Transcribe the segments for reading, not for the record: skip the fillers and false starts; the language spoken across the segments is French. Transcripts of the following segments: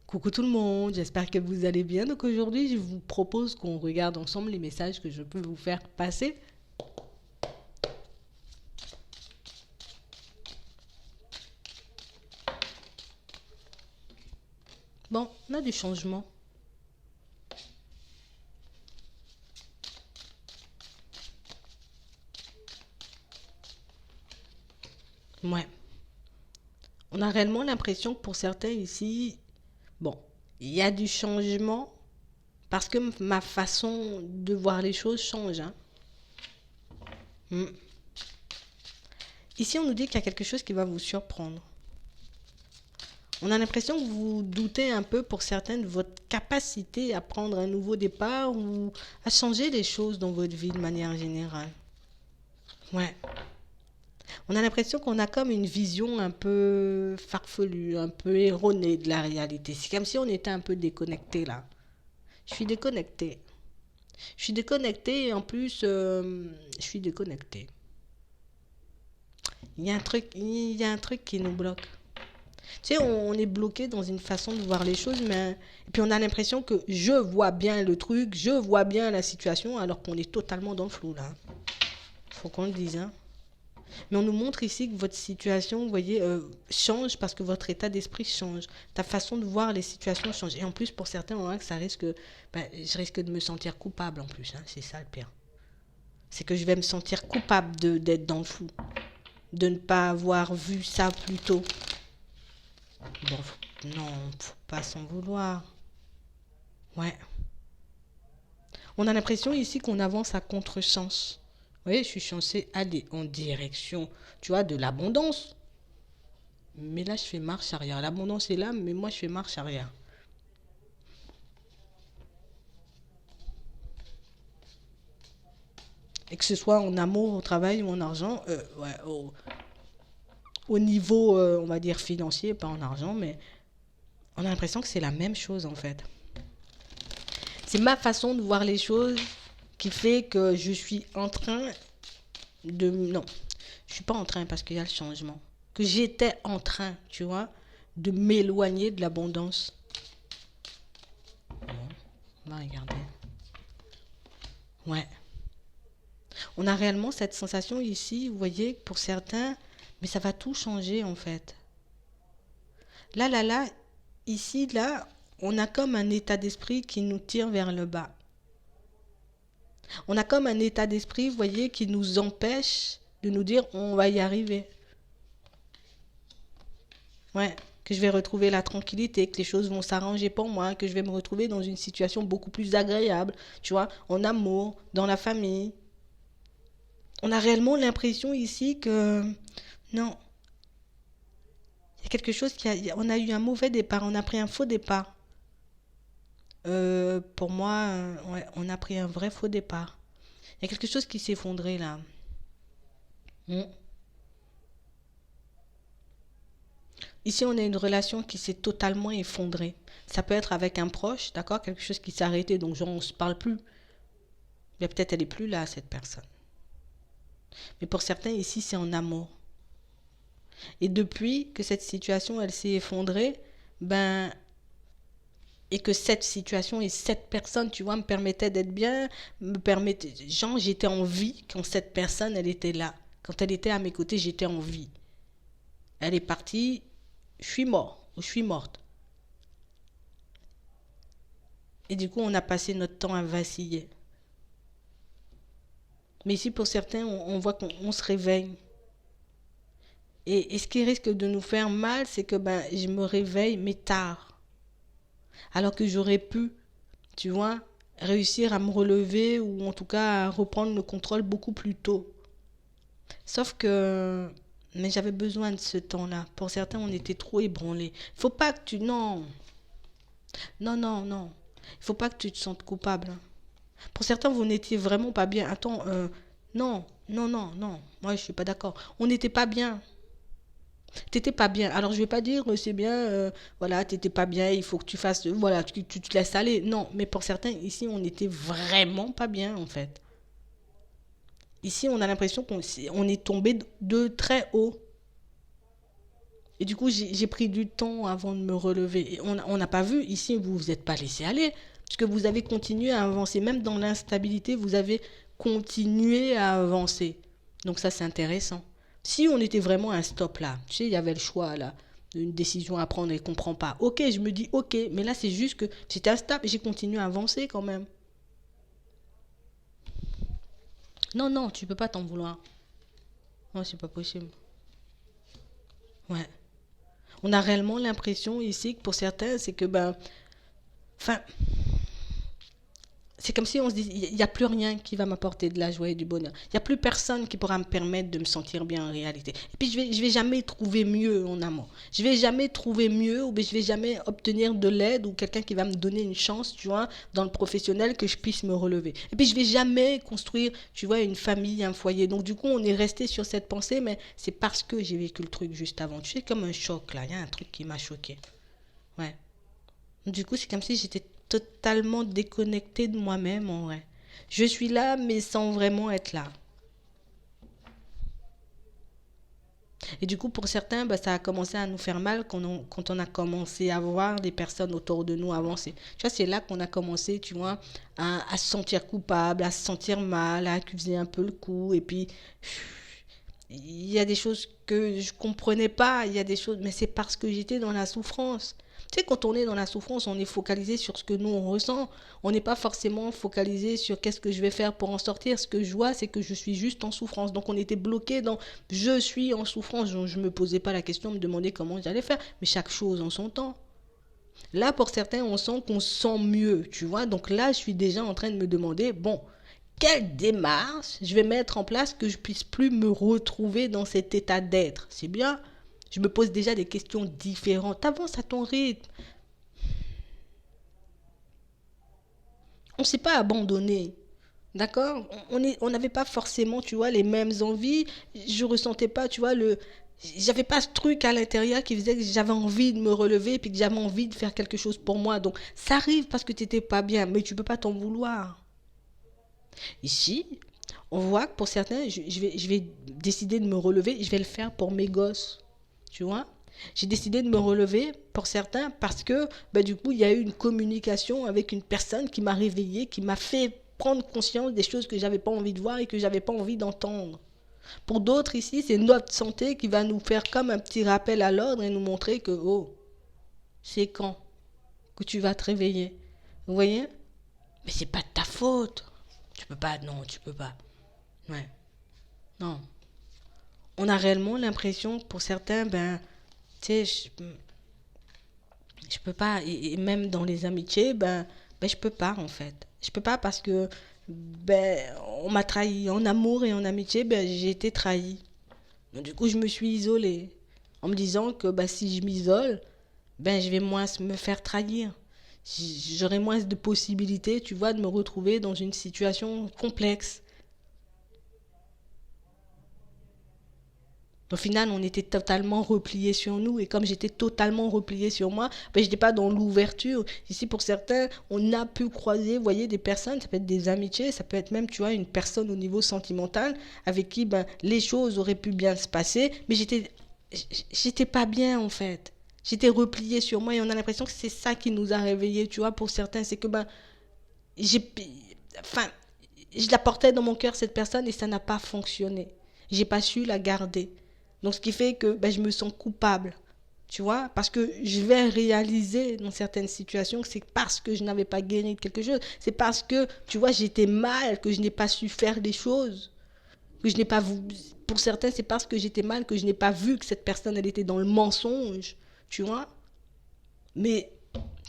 Coucou tout le monde, j'espère que vous allez bien. Donc aujourd'hui, je vous propose qu'on regarde ensemble les messages que je peux vous faire passer. Bon, on a du changement. Ouais. On a réellement l'impression que pour certains ici, bon, il y a du changement parce que ma façon de voir les choses change, hein. Hmm. Ici, on nous dit qu'il y a quelque chose qui va vous surprendre. On a l'impression que vous doutez un peu pour certains de votre capacité à prendre un nouveau départ ou à changer les choses dans votre vie de manière générale. Ouais. On a l'impression qu'on a comme une vision un peu farfelue, un peu erronée de la réalité. C'est comme si on était un peu déconnecté là. Je suis déconnecté. Je suis déconnecté et en plus, je suis déconnecté. Il y a un truc qui nous bloque. Tu sais, on est bloqué dans une façon de voir les choses, mais et puis on a l'impression que je vois bien le truc, je vois bien la situation, alors qu'on est totalement dans le flou là. Faut qu'on le dise, hein. Mais on nous montre ici que votre situation, vous voyez, change parce que votre état d'esprit change. Ta façon de voir les situations change. Et en plus, pour certains, on voit que ça risque, je risque de me sentir coupable en plus, hein. C'est ça le pire. C'est que je vais me sentir coupable d'être dans le flou, de ne pas avoir vu ça plus tôt. Bon, non, faut pas s'en vouloir. Ouais. On a l'impression ici qu'on avance à contresens. Vous voyez, je suis censée aller en direction, tu vois, de l'abondance. Mais là, je fais marche arrière. L'abondance est là, mais moi, je fais marche arrière. Et que ce soit en amour, au travail ou en argent, ouais, au niveau, on va dire, financier, pas en argent, mais on a l'impression que c'est la même chose, en fait. C'est ma façon de voir les choses qui fait que je suis en train de... Non, je suis pas en train parce qu'il y a le changement. Que j'étais en train, tu vois, de m'éloigner de l'abondance. Bon, on va regarder. Ouais. On a réellement cette sensation ici, vous voyez, pour certains, mais ça va tout changer en fait. Là, ici, là, on a comme un état d'esprit qui nous tire vers le bas. On a comme un état d'esprit, vous voyez, qui nous empêche de nous dire on va y arriver. Ouais, que je vais retrouver la tranquillité, que les choses vont s'arranger pour moi, que je vais me retrouver dans une situation beaucoup plus agréable, tu vois, en amour, dans la famille. On a réellement l'impression ici que non, il y a quelque chose on a eu un mauvais départ, on a pris un faux départ. Pour moi, ouais, on a pris un vrai faux départ. Il y a quelque chose qui s'est effondré là. Mm. Ici, on a une relation qui s'est totalement effondrée. Ça peut être avec un proche, d'accord, quelque chose qui s'est arrêté, donc genre on se parle plus. Mais peut-être elle est plus là, cette personne. Mais pour certains ici, c'est en amour. Et depuis que cette situation, elle s'est effondrée, ben, et que cette situation et cette personne, tu vois, me permettait d'être bien, me permettait, genre, j'étais en vie quand cette personne, elle était là. Quand elle était à mes côtés, j'étais en vie. Elle est partie, je suis mort ou je suis morte. Et du coup, on a passé notre temps à vaciller. Mais ici, pour certains, on voit qu'on se réveille. Et ce qui risque de nous faire mal, c'est que ben, je me réveille, mais tard. Alors que j'aurais pu, tu vois, réussir à me relever ou en tout cas à reprendre le contrôle beaucoup plus tôt. Sauf que, mais j'avais besoin de ce temps-là. Pour certains, on était trop ébranlés. Faut pas que tu, non, non. Il faut pas que tu te sentes coupable, hein. Pour certains, vous n'étiez vraiment pas bien. Attends, non. Moi, je suis pas d'accord. On n'était pas bien. T'étais pas bien. Alors, je vais pas dire, c'est bien, voilà, t'étais pas bien, il faut que tu fasses, voilà, tu te laisses aller. Non, mais pour certains, ici, on n'était vraiment pas bien, en fait. Ici, on a l'impression qu'on est tombé de très haut. Et du coup, j'ai pris du temps avant de me relever. Et on n'a pas vu, ici, vous vous êtes pas laissé aller, puisque vous avez continué à avancer. Même dans l'instabilité, vous avez continué à avancer. Donc ça, c'est intéressant. Si on était vraiment à un stop là, tu sais, il y avait le choix là, une décision à prendre et qu'on ne prend pas. Ok, je me dis ok, mais là, c'est juste que j'étais instable et j'ai continué à avancer quand même. Non, non, tu peux pas t'en vouloir. Non, c'est pas possible. Ouais. On a réellement l'impression ici que pour certains, c'est que ben, enfin, c'est comme si on se dit, il n'y a plus rien qui va m'apporter de la joie et du bonheur. Il n'y a plus personne qui pourra me permettre de me sentir bien en réalité. Et puis je vais jamais trouver mieux en amour. Je vais jamais trouver mieux ou bien je vais jamais obtenir de l'aide ou quelqu'un qui va me donner une chance, tu vois, dans le professionnel que je puisse me relever. Et puis je vais jamais construire, tu vois, une famille, un foyer. Donc du coup, on est resté sur cette pensée, mais c'est parce que j'ai vécu le truc juste avant. Tu sais, comme un choc là. Il y a un truc qui m'a choqué. Ouais. Du coup, c'est comme si j'étais totalement déconnectée de moi-même en vrai. Je suis là, mais sans vraiment être là. Et du coup, pour certains, bah, ça a commencé à nous faire mal quand on a commencé à voir des personnes autour de nous avancer. Tu vois, c'est là qu'on a commencé, tu vois, à se sentir coupable, à se sentir mal, à accuser un peu le coup. Et puis, il y a des choses que je comprenais pas, il y a des choses, mais c'est parce que j'étais dans la souffrance. Tu sais, quand on est dans la souffrance, on est focalisé sur ce que nous on ressent. On n'est pas forcément focalisé sur qu'est-ce que je vais faire pour en sortir. Ce que je vois, c'est que je suis juste en souffrance. Donc on était bloqué dans je suis en souffrance. Je ne me posais pas la question, me demander comment j'allais faire. Mais chaque chose en son temps. Là, pour certains, on sent qu'on se sent mieux, tu vois. Donc là, je suis déjà en train de me demander, bon, quelle démarche je vais mettre en place que je puisse plus me retrouver dans cet état d'être. C'est bien. Je me pose déjà des questions différentes. Avance à ton rythme. On ne s'est pas abandonné. D'accord. On n'avait pas forcément, tu vois, les mêmes envies. Je ressentais pas, tu vois, j'avais pas ce truc à l'intérieur qui faisait que j'avais envie de me relever et puis que j'avais envie de faire quelque chose pour moi. Donc, ça arrive parce que tu n'étais pas bien, mais tu peux pas t'en vouloir. Ici, on voit que pour certains, je vais décider de me relever, je vais le faire pour mes gosses. Tu vois? J'ai décidé de me relever pour certains parce que bah, du coup, il y a eu une communication avec une personne qui m'a réveillé, qui m'a fait prendre conscience des choses que j'avais pas envie de voir et que j'avais pas envie d'entendre. Pour d'autres ici, c'est notre santé qui va nous faire comme un petit rappel à l'ordre et nous montrer que oh, c'est quand que tu vas te réveiller. Vous voyez? Mais c'est pas de ta faute. Tu peux pas, non, tu peux pas. Ouais, non. On a réellement l'impression que pour certains, ben, tu sais, je peux pas. Et même dans les amitiés, ben, je peux pas en fait. Je peux pas parce que ben, on m'a trahi. En amour et en amitié, ben, j'ai été trahi. Donc, du coup, je me suis isolée. En me disant que ben, si je m'isole, ben, je vais moins me faire trahir. J'aurai moins de possibilités, tu vois, de me retrouver dans une situation complexe. Au final, on était totalement repliés sur nous. Et comme j'étais totalement repliée sur moi, ben, je n'étais pas dans l'ouverture. Ici, pour certains, on a pu croiser, vous voyez, des personnes, ça peut être des amitiés, ça peut être même, tu vois, une personne au niveau sentimental avec qui ben, les choses auraient pu bien se passer. Mais j'étais pas bien, en fait. J'étais repliée sur moi et on a l'impression que c'est ça qui nous a réveillés, tu vois, pour certains. C'est que, ben, j'ai, enfin, je la portais dans mon cœur, cette personne, et ça n'a pas fonctionné. J'ai pas su la garder. Donc, ce qui fait que ben, je me sens coupable. Tu vois, parce que je vais réaliser dans certaines situations que c'est parce que je n'avais pas guéri de quelque chose. C'est parce que, tu vois, j'étais mal, que je n'ai pas su faire des choses. Que je n'ai pas vu. Pour certains, c'est parce que j'étais mal que je n'ai pas vu que cette personne, elle était dans le mensonge. Tu vois. Mais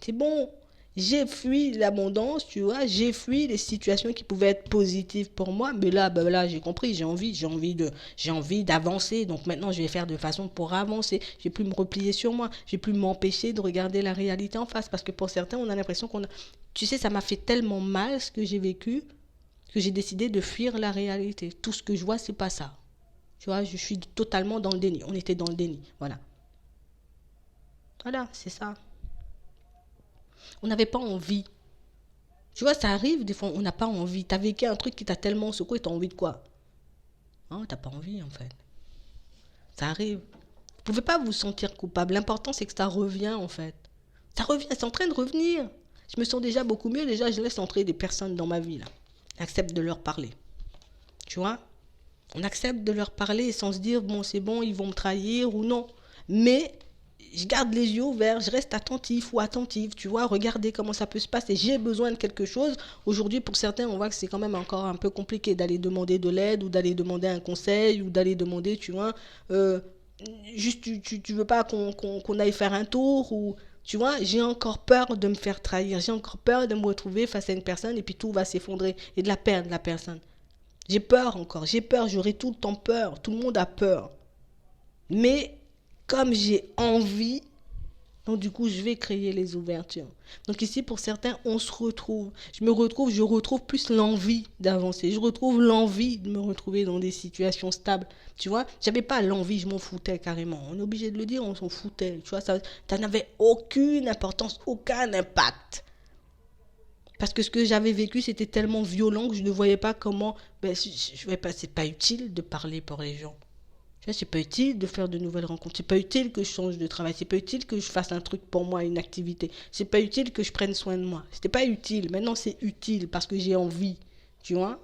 c'est bon. J'ai fui l'abondance, tu vois, j'ai fui les situations qui pouvaient être positives pour moi, mais là, ben là, j'ai compris, j'ai envie d'avancer, donc maintenant, je vais faire de façon pour avancer. Je vais plus me replier sur moi, je vais plus m'empêcher de regarder la réalité en face, parce que pour certains, on a l'impression tu sais, ça m'a fait tellement mal ce que j'ai vécu que j'ai décidé de fuir la réalité. Tout ce que je vois, c'est pas ça. Tu vois, je suis totalement dans le déni. On était dans le déni, voilà. Voilà, c'est ça. On n'avait pas envie. Tu vois, ça arrive, des fois, on n'a pas envie. T'as vécu un truc qui t'a tellement secoué, t'as envie de quoi? Hein, t'as pas envie, en fait. Ça arrive. pouvez pas vous sentir coupable. L'important, c'est que ça revient, en fait. Ça revient, c'est en train de revenir. Je me sens déjà beaucoup mieux. Déjà, je laisse entrer des personnes dans ma vie, là. J'accepte de leur parler. Tu vois? On accepte de leur parler sans se dire, bon, c'est bon, ils vont me trahir ou non. Mais je garde les yeux ouverts, je reste attentif ou attentive, tu vois, regardez comment ça peut se passer. J'ai besoin de quelque chose. Aujourd'hui, pour certains, on voit que c'est quand même encore un peu compliqué d'aller demander de l'aide ou d'aller demander un conseil ou d'aller demander, tu vois, juste tu veux pas qu'on aille faire un tour ou... Tu vois, j'ai encore peur de me faire trahir, j'ai encore peur de me retrouver face à une personne et puis tout va s'effondrer et de la perdre, la personne. J'ai peur encore, j'ai peur, j'aurai tout le temps peur, tout le monde a peur. Mais comme j'ai envie, donc du coup je vais créer les ouvertures. Donc ici pour certains on se retrouve, je retrouve plus l'envie d'avancer, je retrouve l'envie de me retrouver dans des situations stables. Tu vois, j'avais pas l'envie, je m'en foutais carrément. On est obligé de le dire, on s'en foutait. Tu vois, ça n'avait aucune importance, aucun impact. Parce que ce que j'avais vécu, c'était tellement violent que je ne voyais pas comment... Ben, je voyais pas, c'est pas utile de parler pour les gens. Tu vois, c'est pas utile de faire de nouvelles rencontres. C'est pas utile que je change de travail. C'est pas utile que je fasse un truc pour moi, une activité. C'est pas utile que je prenne soin de moi. C'était pas utile. Maintenant, c'est utile parce que j'ai envie. Tu vois?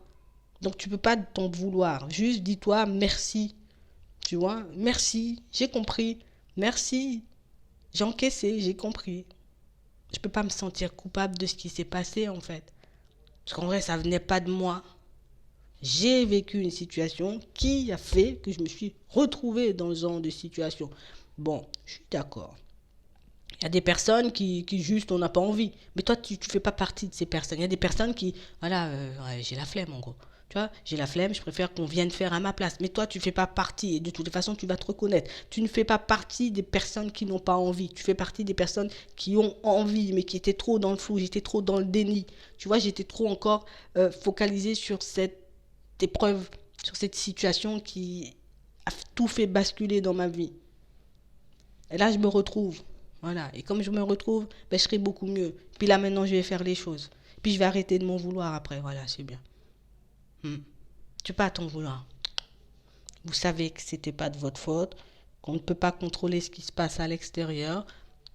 Donc, tu peux pas t'en vouloir. Juste dis-toi merci. Tu vois? Merci. J'ai compris. Merci. J'ai encaissé. J'ai compris. Je peux pas me sentir coupable de ce qui s'est passé, en fait. Parce qu'en vrai, ça venait pas de moi. J'ai vécu une situation qui a fait que je me suis retrouvée dans ce genre de situation. Bon, je suis d'accord. Il y a des personnes qui juste, on n'a pas envie. Mais toi, tu fais pas partie de ces personnes. Il y a des personnes qui, voilà, ouais, j'ai la flemme en gros. Tu vois, j'ai la flemme, je préfère qu'on vienne faire à ma place. Mais toi, tu fais pas partie. Et de toute façon, tu vas te reconnaître. Tu ne fais pas partie des personnes qui n'ont pas envie. Tu fais partie des personnes qui ont envie, mais qui étaient trop dans le flou. J'étais trop dans le déni. Tu vois, j'étais trop encore focalisée sur cette épreuve, sur cette situation qui a tout fait basculer dans ma vie. Et là, je me retrouve. Voilà. Et comme je me retrouve, ben, je serai beaucoup mieux. Puis là, maintenant, je vais faire les choses. Puis je vais arrêter de m'en vouloir après. Voilà, c'est bien. Tu peux pas t'en vouloir. Vous savez que c'était pas de votre faute, qu'on ne peut pas contrôler ce qui se passe à l'extérieur,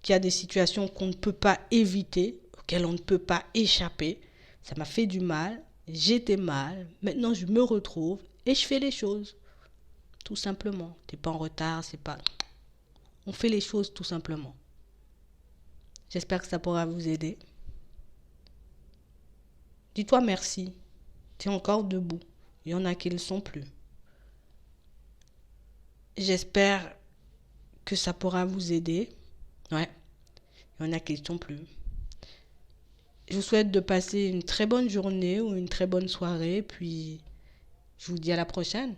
qu'il y a des situations qu'on ne peut pas éviter, auxquelles on ne peut pas échapper. Ça m'a fait du mal. J'étais mal. Maintenant, je me retrouve et je fais les choses. Tout simplement. T'es pas en retard, c'est pas... On fait les choses tout simplement. J'espère que ça pourra vous aider. Dis-toi merci. Tu es encore debout. Il y en a qui ne le sont plus. J'espère que ça pourra vous aider. Ouais. Il y en a qui ne le sont plus. Je vous souhaite de passer une très bonne journée ou une très bonne soirée. Puis, je vous dis à la prochaine.